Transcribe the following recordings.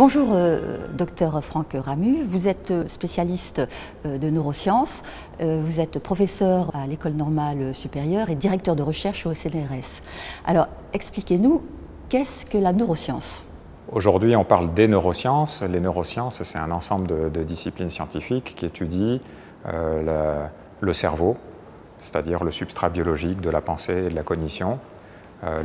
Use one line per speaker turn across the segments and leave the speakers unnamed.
Bonjour, docteur Franck Ramu. Vous êtes spécialiste de neurosciences, vous êtes professeur à l'École normale supérieure et directeur de recherche au CNRS. Alors, expliquez-nous, qu'est-ce que la neuroscience ?
Aujourd'hui, on parle des neurosciences. Les neurosciences, c'est un ensemble de disciplines scientifiques qui étudient le cerveau, c'est-à-dire le substrat biologique de la pensée et de la cognition.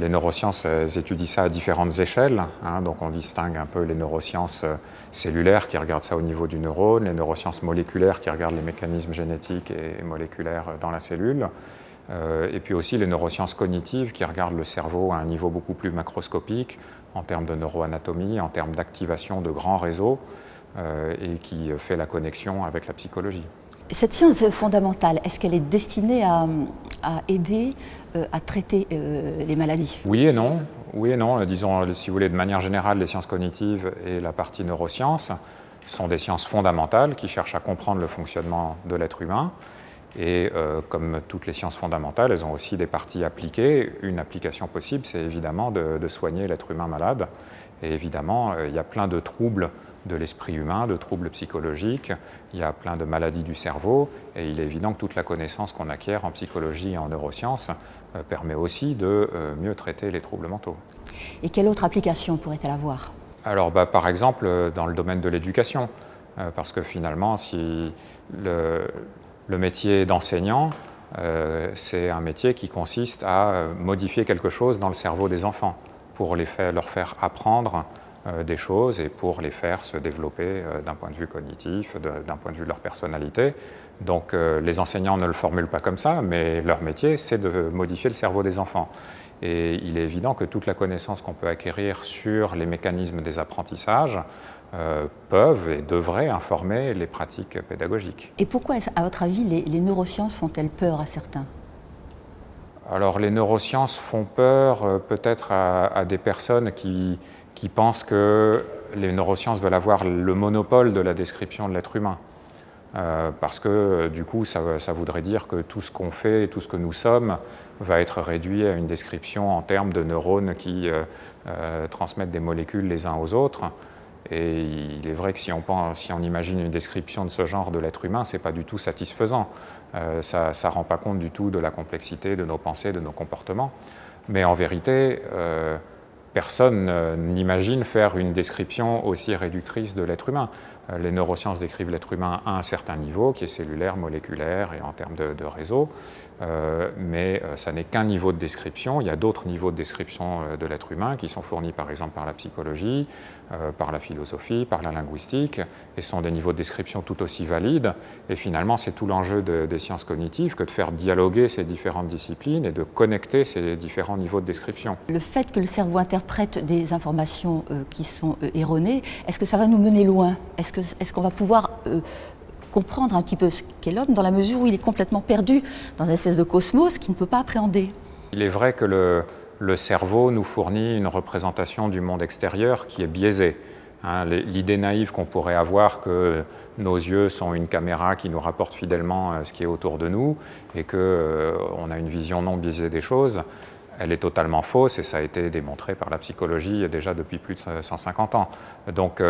Les neurosciences étudient ça à différentes échelles, donc on distingue un peu les neurosciences cellulaires qui regardent ça au niveau du neurone, les neurosciences moléculaires qui regardent les mécanismes génétiques et moléculaires dans la cellule, et puis aussi les neurosciences cognitives qui regardent le cerveau à un niveau beaucoup plus macroscopique en termes de neuroanatomie, en termes d'activation de grands réseaux, et qui fait la connexion avec la psychologie.
Cette science fondamentale, est-ce qu'elle est destinée à aider à traiter les maladies ?
Oui et non. Oui et non. Disons, si vous voulez, de manière générale, les sciences cognitives et la partie neurosciences sont des sciences fondamentales qui cherchent à comprendre le fonctionnement de l'être humain. Et comme toutes les sciences fondamentales, elles ont aussi des parties appliquées. Une application possible, c'est évidemment de soigner l'être humain malade. Et évidemment, il y a plein de troubles de l'esprit humain, de troubles psychologiques, il y a plein de maladies du cerveau, et il est évident que toute la connaissance qu'on acquiert en psychologie et en neurosciences permet aussi de mieux traiter les troubles mentaux.
Et quelle autre application pourrait-elle avoir ?
Alors, par exemple, dans le domaine de l'éducation, parce que finalement, si le métier d'enseignant, c'est un métier qui consiste à modifier quelque chose dans le cerveau des enfants pour leur faire apprendre des choses et pour les faire se développer d'un point de vue cognitif, d'un point de vue de leur personnalité. Donc les enseignants ne le formulent pas comme ça, mais leur métier, c'est de modifier le cerveau des enfants. Et il est évident que toute la connaissance qu'on peut acquérir sur les mécanismes des apprentissages peuvent et devraient informer les pratiques pédagogiques.
Et pourquoi, à votre avis, les neurosciences font-elles peur à certains ?
Alors les neurosciences font peur peut-être à des personnes qui pensent que les neurosciences veulent avoir le monopole de la description de l'être humain. Parce que du coup, ça voudrait dire que tout ce qu'on fait et tout ce que nous sommes va être réduit à une description en termes de neurones qui transmettent des molécules les uns aux autres. Et il est vrai que si on imagine une description de ce genre de l'être humain, ce n'est pas du tout satisfaisant. Ça ne rend pas compte du tout de la complexité de nos pensées, de nos comportements. Mais en vérité, personne n'imagine faire une description aussi réductrice de l'être humain. Les neurosciences décrivent l'être humain à un certain niveau, qui est cellulaire, moléculaire et en termes de réseau, mais ça n'est qu'un niveau de description. Il y a d'autres niveaux de description de l'être humain qui sont fournis par exemple par la psychologie, par la philosophie, par la linguistique, et sont des niveaux de description tout aussi valides. Et finalement, c'est tout l'enjeu des sciences cognitives que de faire dialoguer ces différentes disciplines et de connecter ces différents niveaux de description.
Le fait que le cerveau interprète des informations qui sont erronées, est-ce que ça va nous mener loin ? Est-ce qu'on va pouvoir comprendre un petit peu ce qu'est l'homme dans la mesure où il est complètement perdu dans une espèce de cosmos qu'il ne peut pas appréhender ?
Il est vrai que le cerveau nous fournit une représentation du monde extérieur qui est biaisée. L'idée naïve qu'on pourrait avoir que nos yeux sont une caméra qui nous rapporte fidèlement ce qui est autour de nous et qu'on a une vision non biaisée des choses, elle est totalement fausse et ça a été démontré par la psychologie déjà depuis plus de 150 ans. Donc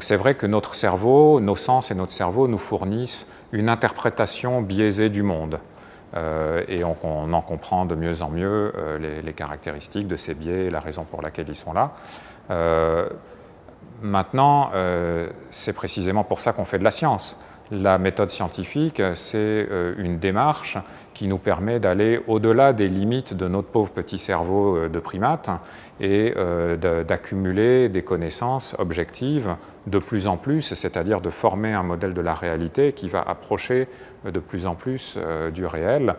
c'est vrai que notre cerveau, nos sens et notre cerveau nous fournissent une interprétation biaisée du monde. Et on en comprend de mieux en mieux les caractéristiques de ces biais et la raison pour laquelle ils sont là. Maintenant, c'est précisément pour ça qu'on fait de la science. La méthode scientifique, c'est une démarche qui nous permet d'aller au-delà des limites de notre pauvre petit cerveau de primate et d'accumuler des connaissances objectives de plus en plus, c'est-à-dire de former un modèle de la réalité qui va approcher de plus en plus du réel,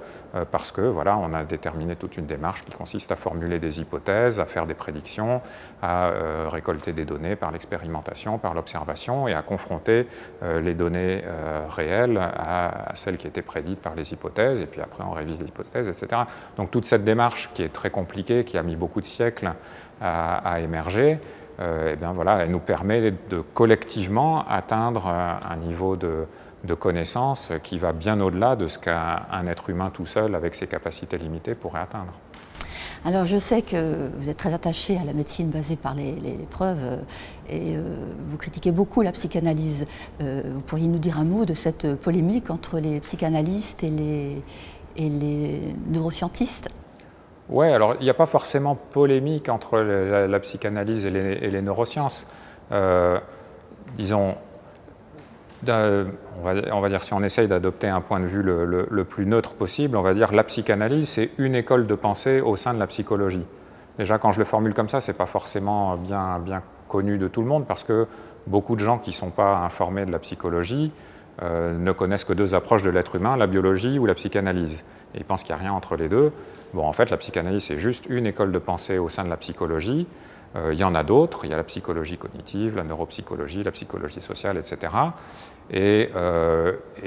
parce que voilà, on a déterminé toute une démarche qui consiste à formuler des hypothèses, à faire des prédictions, à récolter des données par l'expérimentation, par l'observation et à confronter les données réelles à celles qui étaient prédites par les hypothèses, et puis après on révise les hypothèses, etc. Donc toute cette démarche qui est très compliquée, qui a mis beaucoup de siècles à émerger, eh bien voilà, elle nous permet de collectivement atteindre un niveau de connaissance qui va bien au-delà de ce qu'un être humain tout seul, avec ses capacités limitées, pourrait atteindre.
Alors je sais que vous êtes très attaché à la médecine basée par les preuves et vous critiquez beaucoup la psychanalyse. Vous pourriez nous dire un mot de cette polémique entre les psychanalystes et les neuroscientistes?
Oui, alors il n'y a pas forcément polémique entre la psychanalyse et les neurosciences. Disons, on va dire, si on essaye d'adopter un point de vue le plus neutre possible, on va dire la psychanalyse, c'est une école de pensée au sein de la psychologie. Déjà, quand je le formule comme ça, ce n'est pas forcément bien connu de tout le monde, parce que beaucoup de gens qui ne sont pas informés de la psychologie ne connaissent que deux approches de l'être humain, la biologie ou la psychanalyse. Et ils pensent qu'il n'y a rien entre les deux. Bon, en fait, la psychanalyse, c'est juste une école de pensée au sein de la psychologie. Il y en a d'autres, il y a la psychologie cognitive, la neuropsychologie, la psychologie sociale, etc. Et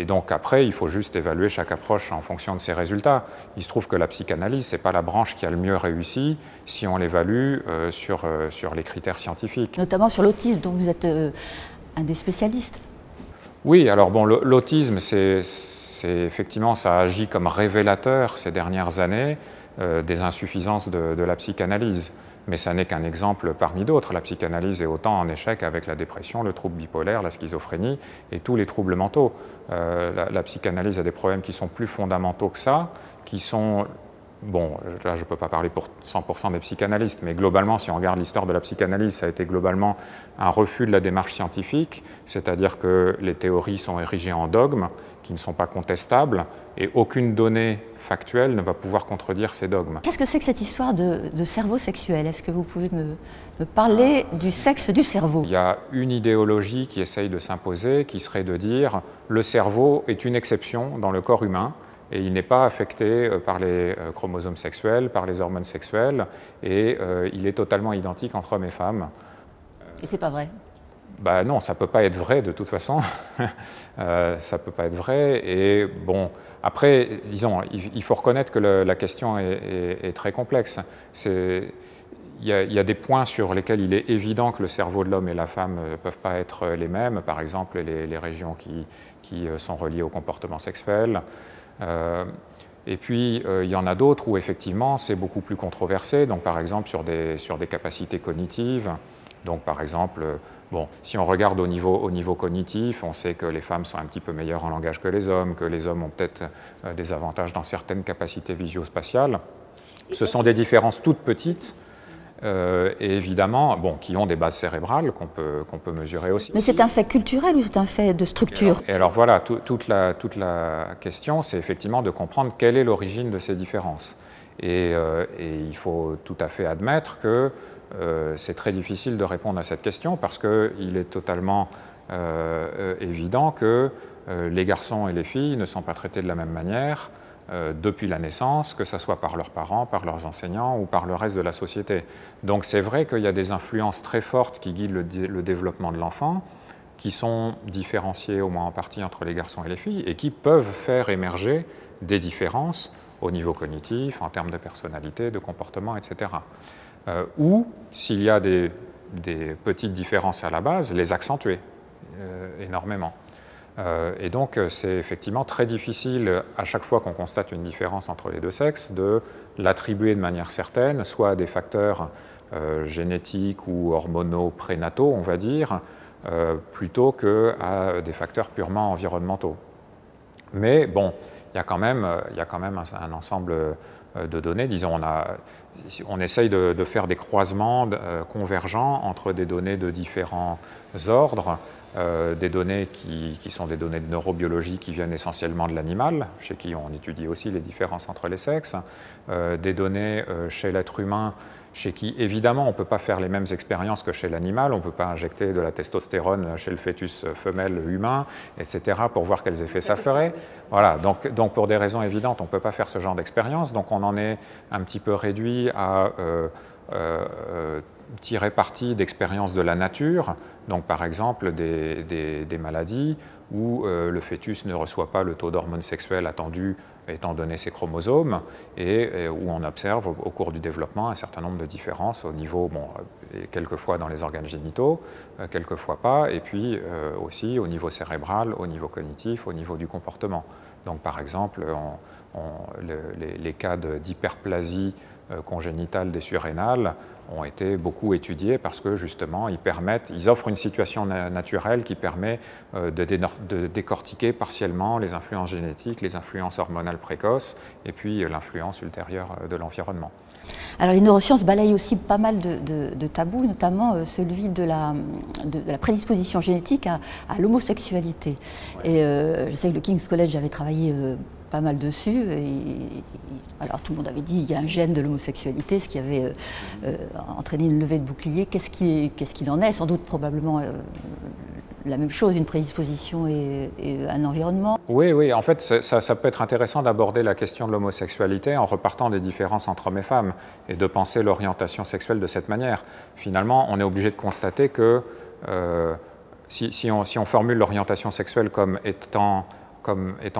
donc après, il faut juste évaluer chaque approche en fonction de ses résultats. Il se trouve que la psychanalyse, ce n'est pas la branche qui a le mieux réussi si on l'évalue sur les critères scientifiques.
Notamment sur l'autisme, dont vous êtes un des spécialistes.
Oui, alors bon, l'autisme, c'est effectivement, ça agit comme révélateur ces dernières années des insuffisances de la psychanalyse. Mais ça n'est qu'un exemple parmi d'autres. La psychanalyse est autant en échec avec la dépression, le trouble bipolaire, la schizophrénie et tous les troubles mentaux. La psychanalyse a des problèmes qui sont plus fondamentaux que ça, qui sont... Bon, là je ne peux pas parler pour 100% des psychanalystes, mais globalement, si on regarde l'histoire de la psychanalyse, ça a été globalement un refus de la démarche scientifique, c'est-à-dire que les théories sont érigées en dogmes qui ne sont pas contestables, et aucune donnée factuelle ne va pouvoir contredire ces dogmes.
Qu'est-ce que c'est que cette histoire de cerveau sexuel? Est-ce que vous pouvez me parler du sexe du cerveau?
Il y a une idéologie qui essaye de s'imposer, qui serait de dire le cerveau est une exception dans le corps humain, et il n'est pas affecté par les chromosomes sexuels, par les hormones sexuelles, et il est totalement identique entre hommes et femmes.
Et c'est pas vrai?
Ben non, ça ne peut pas être vrai de toute façon. Ça ne peut pas être vrai. Et bon, après, disons, il faut reconnaître que la question est très complexe. Il y a des points sur lesquels il est évident que le cerveau de l'homme et la femme ne peuvent pas être les mêmes. Par exemple, les régions qui sont reliées au comportement sexuel. Et puis, il y en a d'autres où effectivement c'est beaucoup plus controversé, donc par exemple sur des capacités cognitives. Donc par exemple, bon, si on regarde au niveau cognitif, on sait que les femmes sont un petit peu meilleures en langage que les hommes ont peut-être des avantages dans certaines capacités visio-spatiales. Ce sont des différences toutes petites, et évidemment, bon, qui ont des bases cérébrales qu'on peut mesurer aussi.
Mais c'est un fait culturel ou c'est un fait de structure?
Et alors voilà, toute la question, c'est effectivement de comprendre quelle est l'origine de ces différences. Et il faut tout à fait admettre que c'est très difficile de répondre à cette question parce qu'il est totalement évident que les garçons et les filles ne sont pas traités de la même manière depuis la naissance, que ce soit par leurs parents, par leurs enseignants ou par le reste de la société. Donc c'est vrai qu'il y a des influences très fortes qui guident le développement de l'enfant, qui sont différenciées au moins en partie entre les garçons et les filles et qui peuvent faire émerger des différences au niveau cognitif, en termes de personnalité, de comportement, etc. Ou, s'il y a des petites différences à la base, les accentuer énormément. Et donc, c'est effectivement très difficile, à chaque fois qu'on constate une différence entre les deux sexes, de l'attribuer de manière certaine, soit à des facteurs génétiques ou hormonaux prénataux, on va dire, plutôt qu'à des facteurs purement environnementaux. Mais bon, il y a quand même un ensemble de données. Disons, on essaye de faire des croisements convergents entre des données de différents ordres, des données qui sont des données de neurobiologie qui viennent essentiellement de l'animal, chez qui on étudie aussi les différences entre les sexes, des données chez l'être humain, chez qui, évidemment, on ne peut pas faire les mêmes expériences que chez l'animal, on ne peut pas injecter de la testostérone chez le fœtus femelle humain, etc., pour voir quels effets ça ferait. Voilà, donc pour des raisons évidentes, on ne peut pas faire ce genre d'expérience, donc on en est un petit peu réduit à tirer parti d'expériences de la nature, donc par exemple des maladies où le fœtus ne reçoit pas le taux d'hormones sexuelles attendu étant donné ses chromosomes, et où on observe au cours du développement un certain nombre de différences au niveau, bon, quelquefois dans les organes génitaux, quelquefois pas, et puis aussi au niveau cérébral, au niveau cognitif, au niveau du comportement. Donc par exemple, les cas d'hyperplasie congénitales des surrénales ont été beaucoup étudiés parce que justement ils offrent une situation naturelle qui permet de décortiquer partiellement les influences génétiques, les influences hormonales précoces et puis l'influence ultérieure de l'environnement.
Alors les neurosciences balayent aussi pas mal de tabous, notamment celui de la prédisposition génétique à l'homosexualité. Ouais. Et je sais que le King's College avait travaillé pas mal dessus. Alors tout le monde avait dit qu'il y a un gène de l'homosexualité, ce qui avait entraîné une levée de bouclier. Qu'est-ce qu'il en est? Sans doute probablement la même chose, une prédisposition et un environnement.
Oui, en fait ça peut être intéressant d'aborder la question de l'homosexualité en repartant des différences entre hommes et femmes et de penser l'orientation sexuelle de cette manière. Finalement, on est obligé de constater que si on formule l'orientation sexuelle comme étant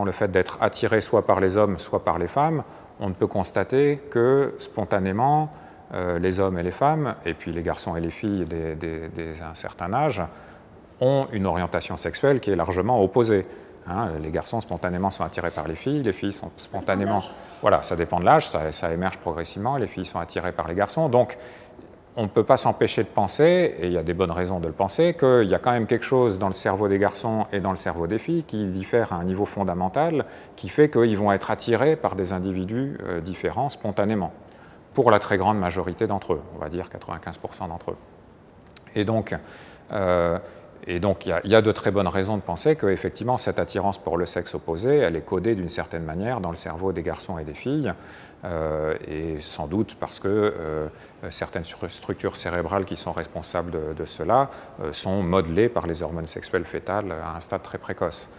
le fait d'être attiré soit par les hommes, soit par les femmes, on ne peut constater que spontanément, les hommes et les femmes, et puis les garçons et les filles d'un certain âge, ont une orientation sexuelle qui est largement opposée. Hein, les garçons spontanément sont attirés par les filles sont spontanément... Voilà, ça dépend de l'âge, ça émerge progressivement, les filles sont attirées par les garçons, donc on ne peut pas s'empêcher de penser, et il y a des bonnes raisons de le penser, qu'il y a quand même quelque chose dans le cerveau des garçons et dans le cerveau des filles qui diffère à un niveau fondamental, qui fait qu'ils vont être attirés par des individus différents spontanément, pour la très grande majorité d'entre eux, on va dire 95% d'entre eux. Et donc, il y a de très bonnes raisons de penser qu'effectivement, cette attirance pour le sexe opposé, elle est codée d'une certaine manière dans le cerveau des garçons et des filles, et sans doute parce que certaines structures cérébrales qui sont responsables de cela sont modelées par les hormones sexuelles fœtales à un stade très précoce.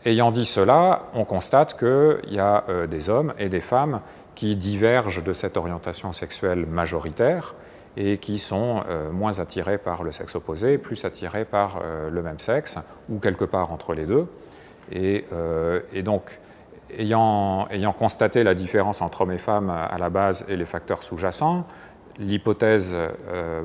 Ayant dit cela, on constate qu'il y a des hommes et des femmes qui divergent de cette orientation sexuelle majoritaire et qui sont moins attirés par le sexe opposé, plus attirés par le même sexe, ou quelque part entre les deux. Et donc, ayant constaté la différence entre hommes et femmes à la base et les facteurs sous-jacents, l'hypothèse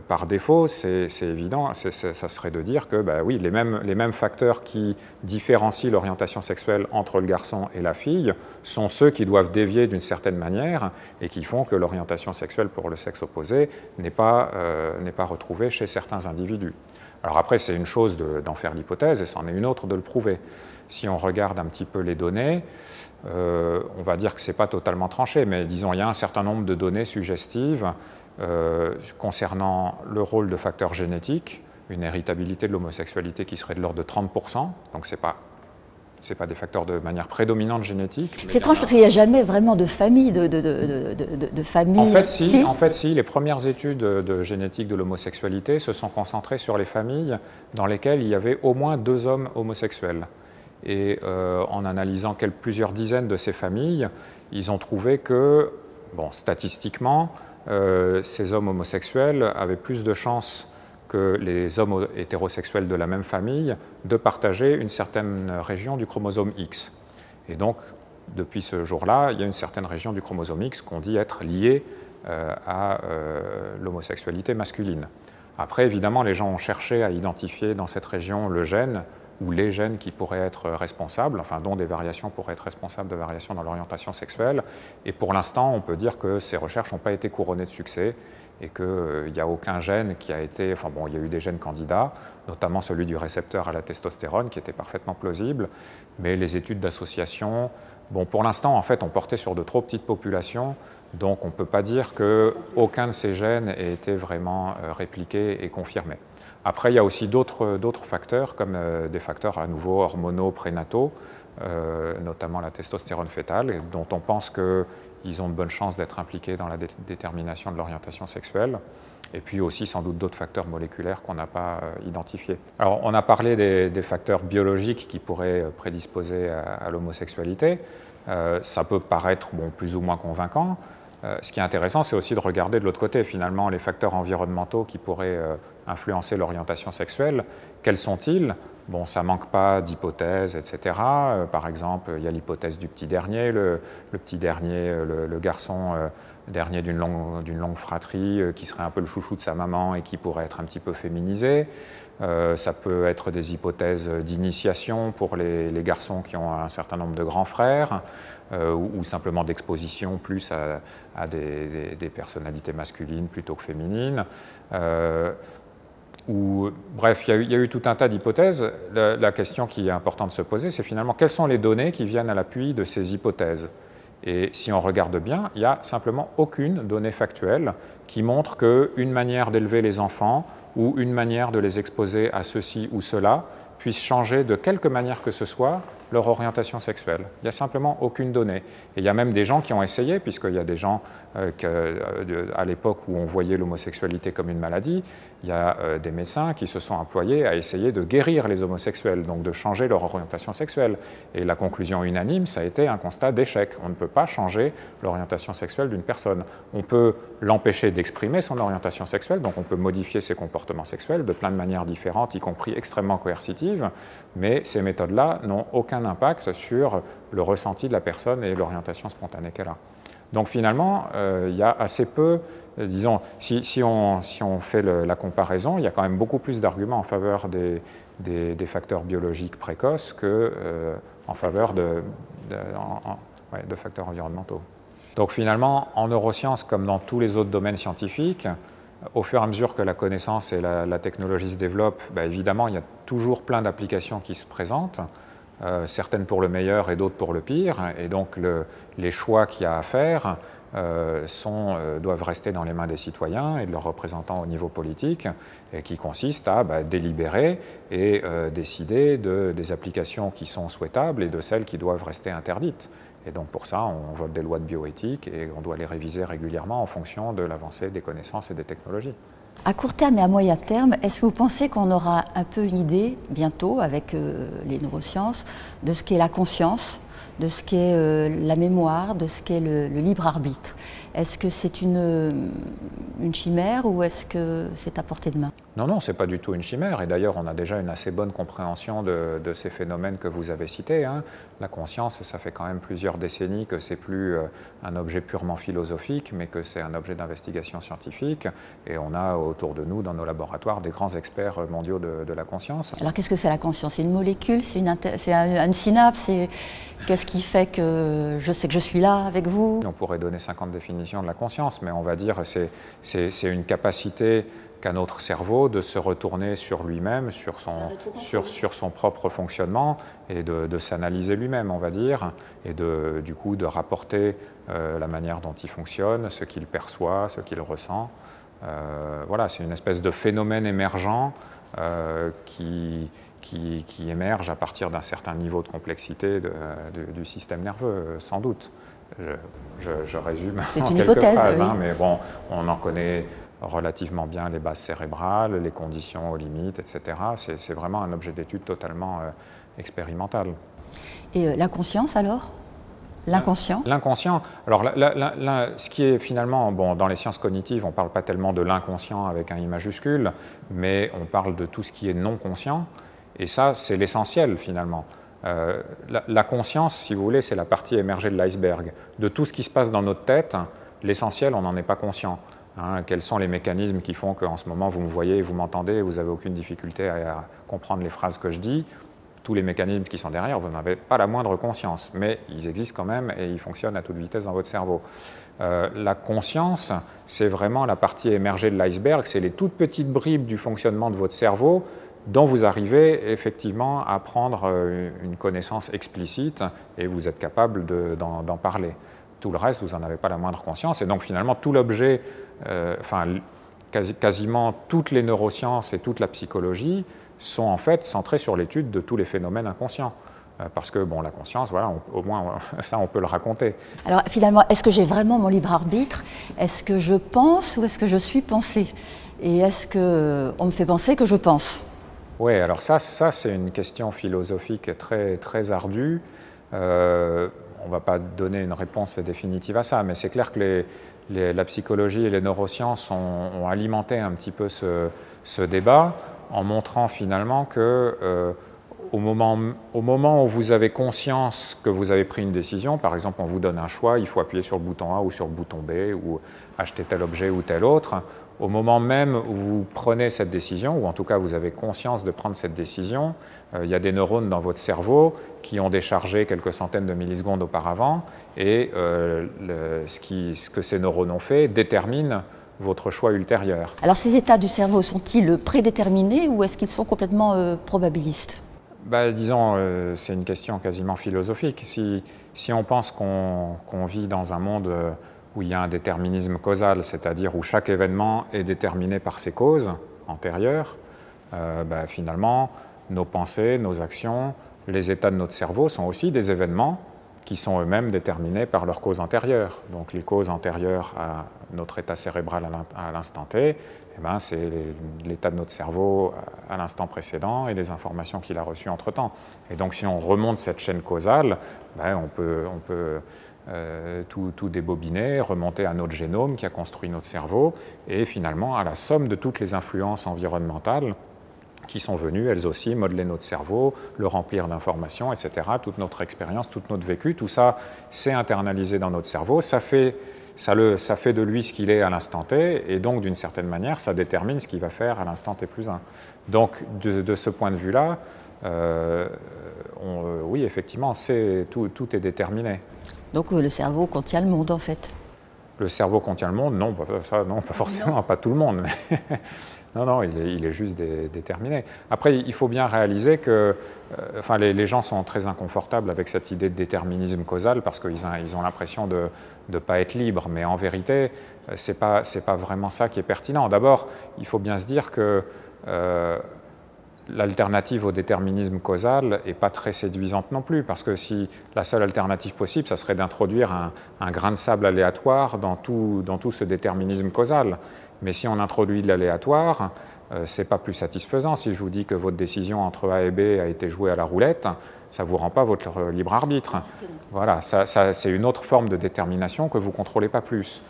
par défaut, c'est évident, ça serait de dire que oui, les mêmes facteurs qui différencient l'orientation sexuelle entre le garçon et la fille sont ceux qui doivent dévier d'une certaine manière et qui font que l'orientation sexuelle pour le sexe opposé n'est pas retrouvée chez certains individus. Alors après, c'est une chose d'en faire l'hypothèse et c'en est une autre de le prouver. Si on regarde un petit peu les données, on va dire que ce n'est pas totalement tranché, mais disons, il y a un certain nombre de données suggestives concernant le rôle de facteurs génétiques, une héritabilité de l'homosexualité qui serait de l'ordre de 30%, donc ce n'est pas des facteurs de manière prédominante génétique.
C'est étrange parce qu'il n'y a jamais vraiment de famille, famille.
En fait, si, les premières études de génétique de l'homosexualité se sont concentrées sur les familles dans lesquelles il y avait au moins 2 hommes homosexuels. Et en analysant plusieurs dizaines de ces familles, ils ont trouvé que, statistiquement, ces hommes homosexuels avaient plus de chances que les hommes hétérosexuels de la même famille de partager une certaine région du chromosome X. Et donc, depuis ce jour-là, il y a une certaine région du chromosome X qu'on dit être liée à l'homosexualité masculine. Après, évidemment, les gens ont cherché à identifier dans cette région le gène ou les gènes qui pourraient être responsables, enfin dont des variations pourraient être responsables de variations dans l'orientation sexuelle. Et pour l'instant, on peut dire que ces recherches n'ont pas été couronnées de succès et qu'il n'y a aucun gène qui a été... Enfin bon, il y a eu des gènes candidats, notamment celui du récepteur à la testostérone qui était parfaitement plausible, mais les études d'association, pour l'instant, en fait, ont porté sur de trop petites populations, donc on ne peut pas dire qu'aucun de ces gènes ait été vraiment répliqué et confirmé. Après, il y a aussi d'autres facteurs, comme des facteurs à nouveau hormonaux prénataux, notamment la testostérone fœtale, dont on pense qu'ils ont de bonnes chances d'être impliqués dans la détermination de l'orientation sexuelle, et puis aussi sans doute d'autres facteurs moléculaires qu'on n'a pas identifiés. Alors, on a parlé des facteurs biologiques qui pourraient prédisposer à l'homosexualité. Ça peut paraître plus ou moins convaincant. Ce qui est intéressant, c'est aussi de regarder de l'autre côté, finalement, les facteurs environnementaux qui pourraient influencer l'orientation sexuelle. Quels sont-ils? Ça ne manque pas d'hypothèses, etc. Par exemple, il y a l'hypothèse du petit dernier, le petit dernier, le garçon dernier d'une longue fratrie qui serait un peu le chouchou de sa maman et qui pourrait être un petit peu féminisé. Ça peut être des hypothèses d'initiation pour les garçons qui ont un certain nombre de grands frères. ou simplement d'exposition plus à des personnalités masculines plutôt que féminines. Bref, il y a eu tout un tas d'hypothèses. La question qui est importante de se poser, c'est finalement quelles sont les données qui viennent à l'appui de ces hypothèses. Et si on regarde bien, il n'y a simplement aucune donnée factuelle qui montre qu'une manière d'élever les enfants ou une manière de les exposer à ceci ou cela puisse changer de quelque manière que ce soit leur orientation sexuelle. Il n'y a simplement aucune donnée. Et il y a même des gens qui ont essayé, puisqu'il y a des gens à l'époque où on voyait l'homosexualité comme une maladie, il y a des médecins qui se sont employés à essayer de guérir les homosexuels, donc de changer leur orientation sexuelle. Et la conclusion unanime, ça a été un constat d'échec. On ne peut pas changer l'orientation sexuelle d'une personne. On peut l'empêcher d'exprimer son orientation sexuelle, donc on peut modifier ses comportements sexuels de plein de manières différentes, y compris extrêmement coercitives, mais ces méthodes-là n'ont aucun impact sur le ressenti de la personne et l'orientation spontanée qu'elle a. Donc finalement, il y a assez peu, disons, si on fait la comparaison, il y a quand même beaucoup plus d'arguments en faveur des facteurs biologiques précoces qu'en faveur de facteurs environnementaux. Donc finalement, en neurosciences, comme dans tous les autres domaines scientifiques, au fur et à mesure que la connaissance et la technologie se développent, évidemment, il y a toujours plein d'applications qui se présentent, certaines pour le meilleur et d'autres pour le pire, et donc les choix qu'il y a à faire doivent rester dans les mains des citoyens et de leurs représentants au niveau politique, et qui consistent à délibérer et décider des applications qui sont souhaitables et de celles qui doivent rester interdites. Et donc pour ça, on vote des lois de bioéthique et on doit les réviser régulièrement en fonction de l'avancée des connaissances et des technologies.
À court terme et à moyen terme, est-ce que vous pensez qu'on aura un peu une idée, bientôt, avec les neurosciences, de ce qu'est la conscience, de ce qu'est la mémoire, de ce qu'est le libre arbitre? Est-ce que c'est une chimère ou est-ce que c'est à portée de main?
Non, ce n'est pas du tout une chimère. Et d'ailleurs, on a déjà une assez bonne compréhension de ces phénomènes que vous avez cités. La conscience, ça fait quand même plusieurs décennies que ce n'est plus un objet purement philosophique, mais que c'est un objet d'investigation scientifique. Et on a autour de nous, dans nos laboratoires, des grands experts mondiaux de la conscience.
Alors qu'est-ce que c'est la conscience? C'est une molécule? C'est une synapse? Qu'est-ce qui fait que je sais que je suis là avec vous?
On pourrait donner 50 définitions de la conscience, mais on va dire que c'est une capacité qu'a notre cerveau de se retourner sur lui-même, sur son propre fonctionnement et de s'analyser lui-même, on va dire, et du coup de rapporter la manière dont il fonctionne, ce qu'il perçoit, ce qu'il ressent. Voilà, c'est une espèce de phénomène émergent qui émerge à partir d'un certain niveau de complexité du système nerveux, sans doute. Je résume en quelques phrases, oui. Mais bon, on en connaît relativement bien les bases cérébrales, les conditions aux limites, etc. C'est vraiment un objet d'étude totalement expérimental.
Et la conscience alors? L'inconscient?
L'inconscient. Alors, ce qui est finalement, dans les sciences cognitives, on ne parle pas tellement de l'inconscient avec un I majuscule, mais on parle de tout ce qui est non conscient. Et ça, c'est l'essentiel finalement. La conscience, si vous voulez, c'est la partie émergée de l'iceberg. De tout ce qui se passe dans notre tête, l'essentiel, on n'en est pas conscient. Quels sont les mécanismes qui font qu'en ce moment, vous me voyez, vous m'entendez, vous n'avez aucune difficulté à comprendre les phrases que je dis. Tous les mécanismes qui sont derrière, vous n'avez pas la moindre conscience, mais ils existent quand même et ils fonctionnent à toute vitesse dans votre cerveau. La conscience, c'est vraiment la partie émergée de l'iceberg, c'est les toutes petites bribes du fonctionnement de votre cerveau dont vous arrivez effectivement à prendre une connaissance explicite et vous êtes capable d'en parler. Tout le reste, vous n'en avez pas la moindre conscience. Et donc finalement, tout l'objet, quasiment toutes les neurosciences et toute la psychologie sont en fait centrées sur l'étude de tous les phénomènes inconscients. Parce que la conscience, voilà, au moins ça on peut le raconter.
Alors finalement, est-ce que j'ai vraiment mon libre arbitre? Est-ce que je pense ou est-ce que je suis pensée? Et est-ce qu'on me fait penser que je pense?
Oui, alors ça c'est une question philosophique très, très ardue. On ne va pas donner une réponse définitive à ça, mais c'est clair que la psychologie et les neurosciences ont alimenté un petit peu ce débat en montrant finalement que au moment où vous avez conscience que vous avez pris une décision, par exemple on vous donne un choix, il faut appuyer sur le bouton A ou sur le bouton B ou acheter tel objet ou tel autre, au moment même où vous prenez cette décision, ou en tout cas vous avez conscience de prendre cette décision, il y a des neurones dans votre cerveau qui ont déchargé quelques centaines de millisecondes auparavant, et ce que ces neurones ont fait détermine votre choix ultérieur.
Alors ces états du cerveau sont-ils prédéterminés ou est-ce qu'ils sont complètement probabilistes?
Disons, c'est une question quasiment philosophique. Si on pense qu'on vit dans un monde où il y a un déterminisme causal, c'est-à-dire où chaque événement est déterminé par ses causes antérieures, finalement, nos pensées, nos actions, les états de notre cerveau sont aussi des événements qui sont eux-mêmes déterminés par leurs causes antérieures. Donc les causes antérieures à notre état cérébral à l'instant T, c'est l'état de notre cerveau à l'instant précédent et les informations qu'il a reçues entre-temps. Et donc si on remonte cette chaîne causale, on peut tout débobiner, remonter à notre génome qui a construit notre cerveau, et finalement à la somme de toutes les influences environnementales qui sont venues, elles aussi, modeler notre cerveau, le remplir d'informations, etc. Toute notre expérience, tout notre vécu, tout ça s'est internalisé dans notre cerveau, ça fait de lui ce qu'il est à l'instant T, et donc d'une certaine manière, ça détermine ce qu'il va faire à l'instant T+1. Donc de ce point de vue-là, oui, effectivement, tout est déterminé.
Donc le cerveau contient le monde, en fait.
Le cerveau contient le monde? Non, non, pas forcément, pas tout le monde. Mais non, il est juste déterminé. Après, il faut bien réaliser que les gens sont très inconfortables avec cette idée de déterminisme causal parce qu'ils ont l'impression de ne pas être libres. Mais en vérité, ce n'est pas vraiment ça qui est pertinent. D'abord, il faut bien se dire que l'alternative au déterminisme causal n'est pas très séduisante non plus, parce que si la seule alternative possible, ça serait d'introduire un grain de sable aléatoire dans tout ce déterminisme causal. Mais si on introduit de l'aléatoire, ce n'est pas plus satisfaisant. Si je vous dis que votre décision entre A et B a été jouée à la roulette, ça ne vous rend pas votre libre arbitre. Voilà, c'est une autre forme de détermination que vous ne contrôlez pas plus.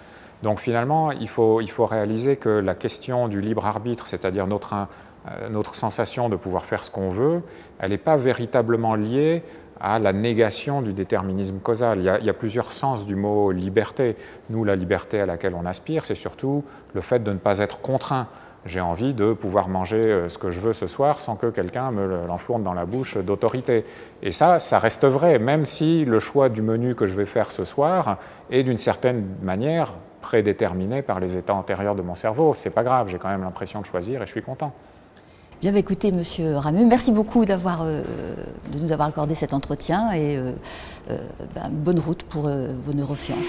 Donc finalement, il faut réaliser que la question du libre arbitre, c'est-à-dire notre sensation de pouvoir faire ce qu'on veut, elle n'est pas véritablement liée à la négation du déterminisme causal. Il y a plusieurs sens du mot liberté. Nous, la liberté à laquelle on aspire, c'est surtout le fait de ne pas être contraint. J'ai envie de pouvoir manger ce que je veux ce soir sans que quelqu'un me l'enfourne dans la bouche d'autorité. Et ça reste vrai, même si le choix du menu que je vais faire ce soir est d'une certaine manière prédéterminé par les états antérieurs de mon cerveau. C'est pas grave, j'ai quand même l'impression de choisir et je suis content.
Bien, écoutez, Monsieur Rameux, merci beaucoup de nous avoir accordé cet entretien et bonne route pour vos neurosciences.